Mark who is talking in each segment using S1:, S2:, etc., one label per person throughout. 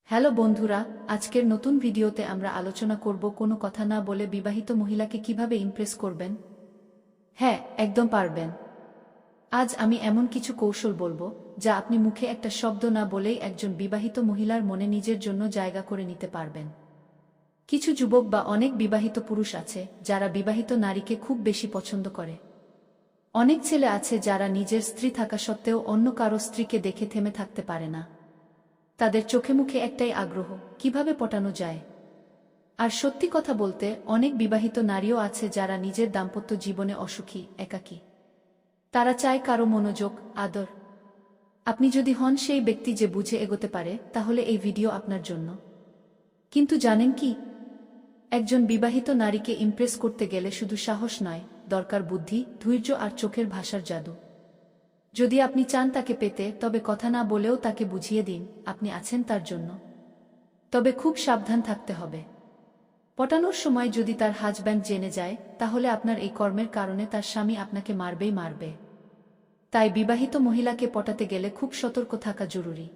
S1: Hello বন্ধুরা, আজকের নতুন ভিডিওতে আমরা আলোচনা করব কোনো কথা না বলে বিবাহিত মহিলাকে কিভাবে ইমপ্রেস করবেন। হ্যাঁ, একদম পারবেন। আজ আমি এমন কিছু কৌশল বলবো যা আপনি মুখে একটা শব্দ না বলেই একজন বিবাহিত মহিলার মনে নিজের জন্য জায়গা করে নিতে পারবেন। কিছু যুবক বা অনেক বিবাহিত পুরুষ আছে যারা বিবাহিত নারীকে খুব বেশি পছন্দ করে। অনেক ছেলে আছে যারা নিজের স্ত্রী থাকা সত্ত্বেও অন্য কারো স্ত্রীকে দেখে থেমে থাকতে পারে না। তাদের চোখে মুখে একটাই আগ্রহ, কিভাবে পটানো যায়। আর সত্যি কথা বলতে, অনেক বিবাহিত নারীও আছে যারা নিজের দাম্পত্য জীবনে অসুখী, একাকী। তারা চায় কারো মনোযোগ, আদর। আপনি যদি হন সেই ব্যক্তি যে বুঝে এগোতে পারে, তাহলে এই ভিডিও আপনার জন্য। কিন্তু জানেন কি, একজন বিবাহিত নারীকে ইমপ্রেস করতে গেলে শুধু সাহস নয়, দরকার বুদ্ধি, ধৈর্য আর চোখের ভাষার জাদু। যদি আপনি চান তাকে পেতে, তবে কথা না বলেও তাকে বুঝিয়ে দিন আপনি আছেন তার জন্য। তবে খুব সাবধান থাকতে হবে। পটানোর সময় যদি তার হাজব্যান্ড জেনে যায়, তাহলে আপনার এই কর্মের কারণে তার স্বামী আপনাকে মারবেই মারবে। তাই বিবাহিত মহিলাকে পটাতে গেলে খুব সতর্ক থাকা জরুরি।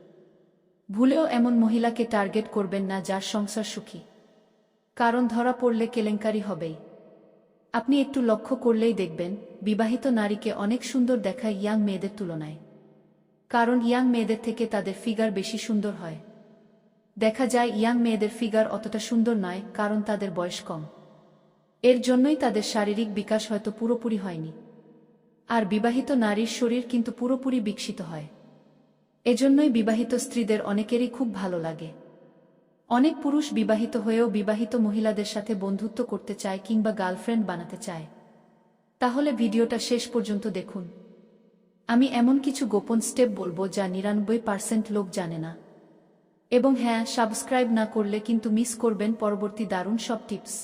S1: ভুলেও এমন মহিলাকে টার্গেট করবেন না যার সংসার সুখী, কারণ ধরা পড়লে কেলেঙ্কারি হবেই। আপনি একটু লক্ষ্য করলেই দেখবেন, বিবাহিত নারীকে অনেক সুন্দর দেখায় ইয়াং মেয়েদের তুলনায়। কারণ ইয়াং মেয়েদের থেকে তাদের ফিগার বেশি সুন্দর হয়। দেখা যায় ইয়াং মেয়েদের ফিগার অতটা সুন্দর নয়, কারণ তাদের বয়স কম। এর জন্যই তাদের শারীরিক বিকাশ হয়তো পুরোপুরি হয়নি। আর বিবাহিত নারীর শরীর কিন্তু পুরোপুরি বিকশিত হয়। এজন্যই বিবাহিত স্ত্রীদের অনেকেরই খুব ভালো লাগে। অনেক পুরুষ বিবাহিত হয়েও বিবাহিত মহিলাদের সাথে বন্ধুত্ব করতে চায় কিংবা গার্লফ্রেন্ড বানাতে চায়। তাহলে ভিডিওটা শেষ পর্যন্ত দেখুন। আমি এমন কিছু গোপন স্টেপ বলবো যা 99% লোক জানে না। এবং হ্যাঁ, সাবস্ক্রাইব না করলে কিন্তু মিস করবেন পরবর্তী দারুণ সব টিপস।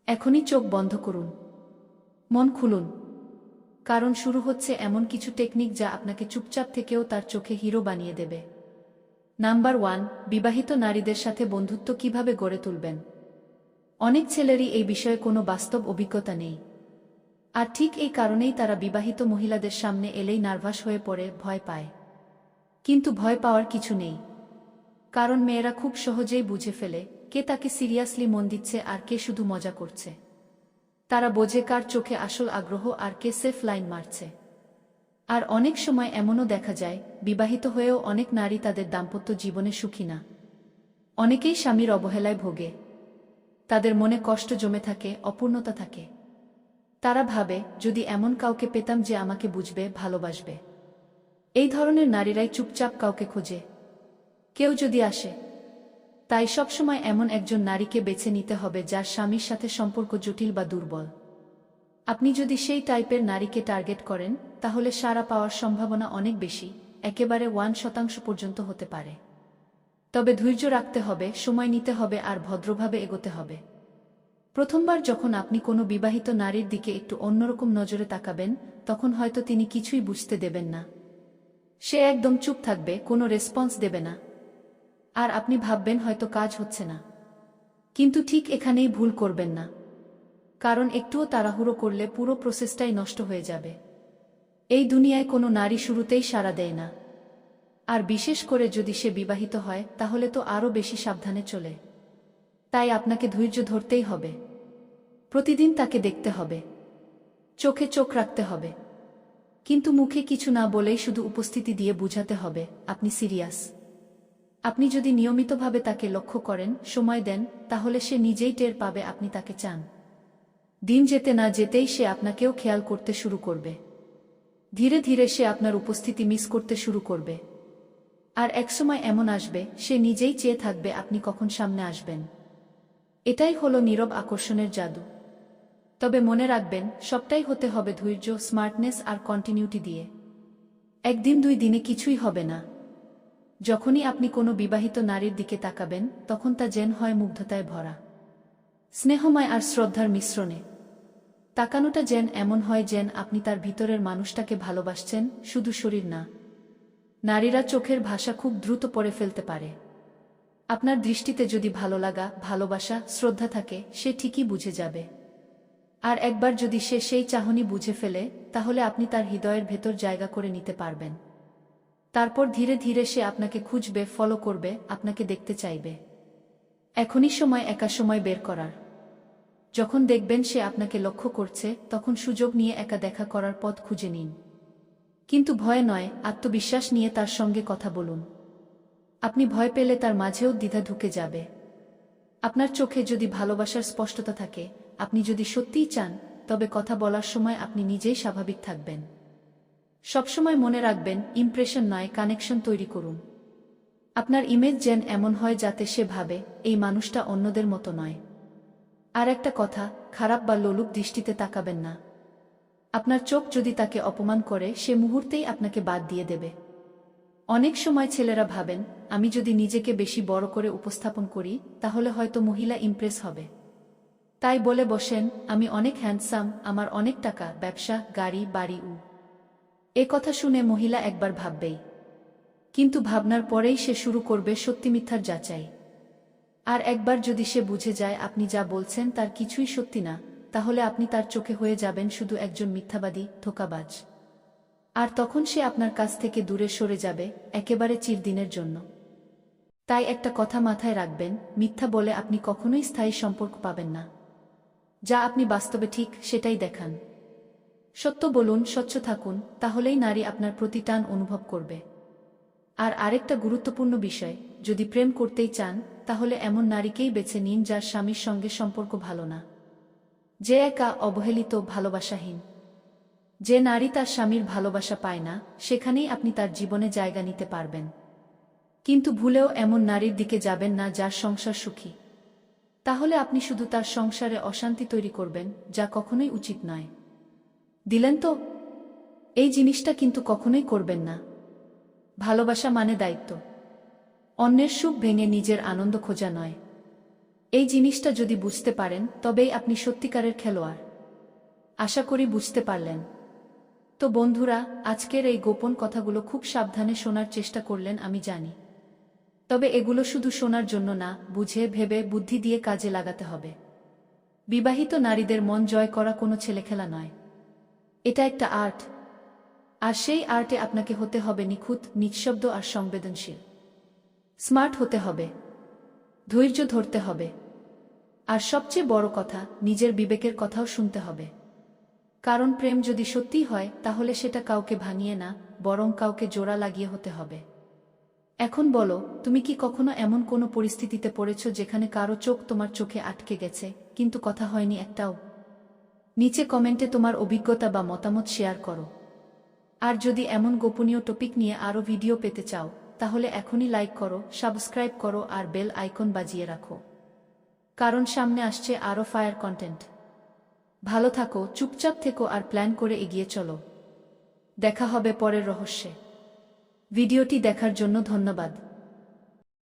S1: এখনই চোখ বন্ধ করুন, মন খুলুন, কারণ শুরু হচ্ছে এমন কিছু টেকনিক যা আপনাকে চুপচাপ থেকেও তার চোখে হিরো বানিয়ে দেবে। নাম্বার 1, বিবাহিত নারীদের সাথে বন্ধুত্ব কিভাবে গড়ে তুলবেন। অনেক ছেলেরই এই বিষয়ে কোনো বাস্তব অভিজ্ঞতা নেই। আর ঠিক এই কারণেই তারা বিবাহিত মহিলাদের সামনে এলেই নার্ভাস হয়ে পড়ে, ভয় পায়। কিন্তু ভয় পাওয়ার কিছু নেই, কারণ মেয়েরা খুব সহজেই বুঝে ফেলে কে তাকে সিরিয়াসলি মন দিচ্ছে আর কে শুধু মজা করছে। তারা বোঝে কার চোখে আসল আগ্রহ আর কে সেফ লাইন মারছে। আর অনেক সময় এমনও দেখা যায়, বিবাহিত হয়েও অনেক নারী তাদের দাম্পত্য জীবনে সুখী না। অনেকেই স্বামীর অবহেলায় ভোগে। তাদের মনে কষ্ট জমে থাকে, অপূর্ণতা থাকে। তারা ভাবে, যদি এমন কাউকে পেতাম যে আমাকে বুঝবে, ভালোবাসবে। এই ধরনের নারীরাই চুপচাপ কাউকে খোঁজে, কেউ যদি আসে। তাই সবসময় এমন একজন নারীকে বেছে নিতে হবে যার স্বামীর সাথে সম্পর্ক জটিল বা দুর্বল। আপনি যদি সেই টাইপের নারীকে টার্গেট করেন, তাহলে সাড়া পাওয়ার সম্ভাবনা অনেক বেশি, একেবারে 1% পর্যন্ত হতে পারে। তবে ধৈর্য রাখতে হবে, সময় নিতে হবে আর ভদ্রভাবে এগোতে হবে। প্রথমবার যখন আপনি কোনো বিবাহিত নারীর দিকে একটু অন্যরকম নজরে তাকাবেন, তখন হয়তো তিনি কিছুই বুঝতে দেবেন না। সে একদম চুপ থাকবে, কোনো রেসপন্স দেবে না। আর আপনি ভাববেন হয়তো কাজ হচ্ছে না। কিন্তু ঠিক এখানেই ভুল করবেন না, কারণ একটুও তাড়াহুড়ো করলে পুরো প্রসেসটাই নষ্ট হয়ে যাবে। এই দুনিয়ায় কোনো নারী শুরুতেই সাড়া দেয় না। আর বিশেষ করে যদি সে বিবাহিত হয়, তাহলে তো আরও বেশি সাবধানে চলে। তাই আপনাকে ধৈর্য ধরতেই হবে। প্রতিদিন তাকে দেখতে হবে, চোখে চোখ রাখতে হবে। কিন্তু মুখে কিছু না বলেই শুধু উপস্থিতি দিয়ে বুঝাতে হবে আপনি সিরিয়াস। আপনি যদি নিয়মিতভাবে তাকে লক্ষ্য করেন, সময় দেন, তাহলে সে নিজেই টের পাবে আপনি তাকে চান। দিন যেতে না যেতেই সে আপনাকেও খেয়াল করতে শুরু করবে। ধীরে ধীরে সে আপনার উপস্থিতি মিস করতে শুরু করবে। আর একসময় এমন আসবে, সে নিজেই চেয়ে থাকবে আপনি কখন সামনে আসবেন। এটাই হলো নীরব আকর্ষণের জাদু। তবে মনে রাখবেন, সবটাই হতে হবে ধৈর্য, স্মার্টনেস আর কন্টিনিউটি দিয়ে। একদিন 2 দিনে কিছুই হবে না। যখনই আপনি কোনো বিবাহিত নারীর দিকে তাকাবেন, তখন তা যেন হয় মুগ্ধতায় ভরা, স্নেহময় আর শ্রদ্ধার মিশ্রণে। তাকানোটা যেন এমন হয় যেন আপনি তার ভিতরের মানুষটাকে ভালোবাসছেন, শুধু শরীর না। নারীরা চোখের ভাষা খুব দ্রুত পড়ে ফেলতে পারে। আপনার দৃষ্টিতে যদি ভালো লাগা, ভালোবাসা, শ্রদ্ধা থাকে, সে ঠিকই বুঝে যাবে। আর একবার যদি সে সেই চাহনি বুঝে ফেলে, তাহলে আপনি তার হৃদয়ের ভেতর জায়গা করে নিতে পারবেন। তারপর ধীরে ধীরে সে আপনাকে খুঁজবে, ফলো করবে, আপনাকে দেখতে চাইবে। এখনই সময় একা সময় বের করার। যখন দেখবেন সে আপনাকে লক্ষ্য করছে, তখন সুযোগ নিয়ে একা দেখা করার পথ খুঁজে নিন। কিন্তু ভয় নয়, আত্মবিশ্বাস নিয়ে তার সঙ্গে কথা বলুন। আপনি ভয় পেলে তার মাঝেও দ্বিধা ঢুকে যাবে। আপনার চোখে যদি ভালোবাসার স্পষ্টতা থাকে, আপনি যদি সত্যিই চান, তবে কথা বলার সময় আপনি নিজেই স্বাভাবিক থাকবেন। সবসময় মনে রাখবেন, ইমপ্রেশন নয়, কানেকশন তৈরি করুন। আপনার ইমেজ যেন এমন হয় যাতে সে ভাবে, এই মানুষটা অন্যদের মতো নয়। আর একটা কথা, খারাপ বা লোলুপ দৃষ্টিতে তাকাবেন না। আপনার চোখ যদি তাকে অপমান করে, সে মুহূর্তেই আপনাকে বাদ দিয়ে দেবে। অনেক সময় ছেলেরা ভাবেন, আমি যদি নিজেকে বেশি বড় করে উপস্থাপন করি, তাহলে হয়তো মহিলা ইমপ্রেস হবে। তাই বলে বসেন, আমি অনেক হ্যান্ডসাম, আমার অনেক টাকা, ব্যবসা, গাড়ি, বাড়ি। এ কথা শুনে মহিলা একবার ভাববেই। কিন্তু ভাবনার পরেই সে শুরু করবে সত্যি মিথ্যার যাচাই। আর একবার যদি সে বুঝে যায় আপনি যা বলছেন তার কিছুই সত্যি না, তাহলে আপনি তার চোখে হয়ে যাবেন শুধু একজন মিথ্যাবাদী, ধোঁকাবাজ। আর তখন সে আপনার কাছ থেকে দূরে সরে যাবে, একেবারে চিরদিনের জন্য। তাই একটা কথা মাথায় রাখবেন, মিথ্যা বলে আপনি কখনোই স্থায়ী সম্পর্ক পাবেন না। যা আপনি বাস্তবে ঠিক, সেটাই দেখান। সত্য বলুন, স্বচ্ছ থাকুন, তাহলেই নারী আপনার প্রতি টান অনুভব করবে। আর আরেকটা গুরুত্বপূর্ণ বিষয়, যদি প্রেম করতেই চান, তাহলে এমন নারীকেই বেছে নিন যার স্বামীর সঙ্গে সম্পর্ক ভালো না। যে একা, অবহেলিত, ভালোবাসাহীন। যে নারী তার স্বামীর ভালোবাসা পায় না, সেখানেই আপনি তার জীবনে জায়গা নিতে পারবেন। কিন্তু ভুলেও এমন নারীর দিকে যাবেন না যার সংসার সুখী। তাহলে আপনি শুধু তার সংসারে অশান্তি তৈরি করবেন, যা কখনোই উচিত নয়। দিলেন তো? এই জিনিসটা কিন্তু কখনোই করবেন না। ভালোবাসা মানে দায়িত্ব। অন্যের সুখ ভেঙে নিজের আনন্দ খোঁজা নয়। এই জিনিসটা যদি বুঝতে পারেন, তবেই আপনি সত্যিকারের খেলোয়াড়। আশা করি বুঝতে পারলেন। তো বন্ধুরা, আজকের এই গোপন কথাগুলো খুব সাবধানে শোনার চেষ্টা করলেন আমি জানি। তবে এগুলো শুধু শোনার জন্য না, বুঝে ভেবে বুদ্ধি দিয়ে কাজে লাগাতে হবে। বিবাহিত নারীদের মন জয় করা কোনো ছেলেখেলা নয়। এটা একটা আর্ট। আর সেই আর্টে আপনাকে হতে হবে নিখুঁত, নিঃশব্দ আর সংবেদনশীল। স্মার্ট হতে হবে, ধৈর্য ধরতে হবে, আর সবচেয়ে বড় কথা, নিজের বিবেকের কথাও শুনতে হবে। কারণ প্রেম যদি সত্যিই হয়, তাহলে সেটা কাউকে ভাঙিয়ে না, বরং কাউকে জোড়া লাগিয়ে হতে হবে। এখন বলো, তুমি কি কখনো এমন কোনো পরিস্থিতিতে পড়েছো যেখানে কারো চোখ তোমার চোখে আটকে গেছে, কিন্তু কথা হয়নি একটাও? নিচে কমেন্টে তোমার অভিজ্ঞতা বা মতামত শেয়ার করো। আর যদি এমন গোপনীয় টপিক নিয়ে আরও ভিডিও পেতে চাও, তাহলে এখনই লাইক করো, সাবস্ক্রাইব করো আর বেল আইকন বাজিয়ে রাখো। কারণ সামনে আসছে আরও ফায়ার কন্টেন্ট। ভালো থাকো, চুপচাপ থেকো আর প্ল্যান করে এগিয়ে চলো। দেখা হবে পরের রহস্যে। ভিডিওটি দেখার জন্য ধন্যবাদ।